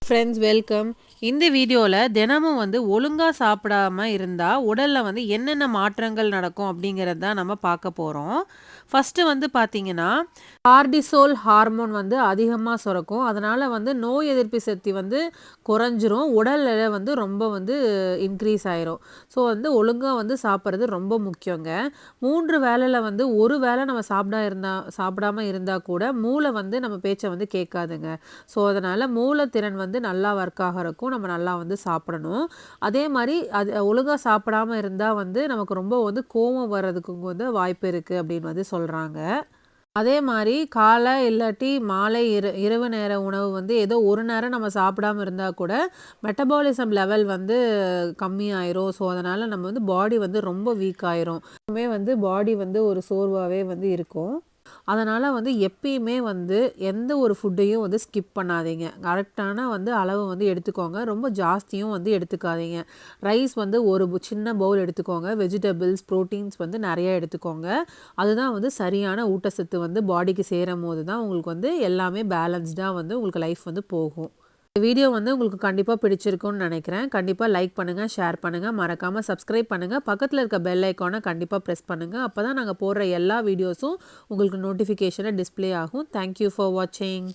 Friends welcome. இந்த வீடியோவில் தினமும் ஒழுங்காக சாப்பிடாம இருந்தால் உடலில் என்னென்ன மாற்றங்கள் நடக்கும் அப்படிங்கிறது தான் நம்ம பார்க்க போகிறோம். ஃபஸ்ட்டு பார்த்தீங்கன்னா கார்டிசோல் ஹார்மோன் அதிகமாக சுரக்கும். அதனால் நோய் எதிர்ப்பு சக்தி குறைஞ்சிரும். உடல் எடை ரொம்ப இன்க்ரீஸ் ஆயிரும். ஸோ ஒழுங்காக சாப்பிட்றது ரொம்ப முக்கியங்க. 3 வேளையில் ஒரு வேளை நம்ம சாப்பிடாம இருந்தால் கூட மூளை நம்ம பேச்சை கேட்காதுங்க. ஸோ அதனால் மூளைத்திறன் நல்லா ஒர்க் ஆகிறக்கும் நம்ம நல்லா சாப்பிடணும். அதே மாதிரி அது ஒழுங்காக சாப்பிடாமல் இருந்தால் நமக்கு ரொம்ப கோபம் வர்றதுக்கு வாய்ப்பு இருக்குது அப்படின்னு சொல்கிறாங்க. அதே மாதிரி காலை இல்லாட்டி மாலை இரவு நேர உணவு ஏதோ ஒரு நேரம் நம்ம சாப்பிடாம இருந்தால் கூட மெட்டபாலிசம் லெவல் கம்மியாயிரும். ஸோ அதனால் நம்ம பாடி ரொம்ப வீக் ஆயிரும். பாடி ஒரு சோர்வாகவே இருக்கும். அதனால் எப்பயுமே எந்த ஒரு ஃபுட்டையும் ஸ்கிப் பண்ணாதீங்க. கரெக்டான அளவு எடுத்துக்கோங்க. ரொம்ப ஜாஸ்தியும் எடுத்துக்காதீங்க. ரைஸ் ஒரு சின்ன பவுல் எடுத்துக்கோங்க. வெஜிடபிள்ஸ், ப்ரோட்டீன்ஸ் நிறையா எடுத்துக்கோங்க. அதுதான் சரியான ஊட்டச்சத்து பாடிக்கு சேரும் போது தான் உங்களுக்கு எல்லாமே பேலன்ஸ்டாக உங்களுக்கு லைஃப் போகும். இந்த வீடியோ உங்களுக்கு கண்டிப்பாக பிடிச்சிருக்குன்னு நினைக்கிறேன். கண்டிப்பாக லைக் பண்ணுங்கள், ஷேர் பண்ணுங்கள், மறக்காமல் சப்ஸ்கிரைப் பண்ணுங்கள். பக்கத்தில் இருக்க பெல் ஐக்கானை கண்டிப்பாக ப்ரெஸ் பண்ணுங்கள். அப்போ தான் நாங்கள் போடுற எல்லா வீடியோஸும் உங்களுக்கு நோட்டிஃபிகேஷனை டிஸ்ப்ளே ஆகும். தேங்க்யூ ஃபார் வாட்சிங்.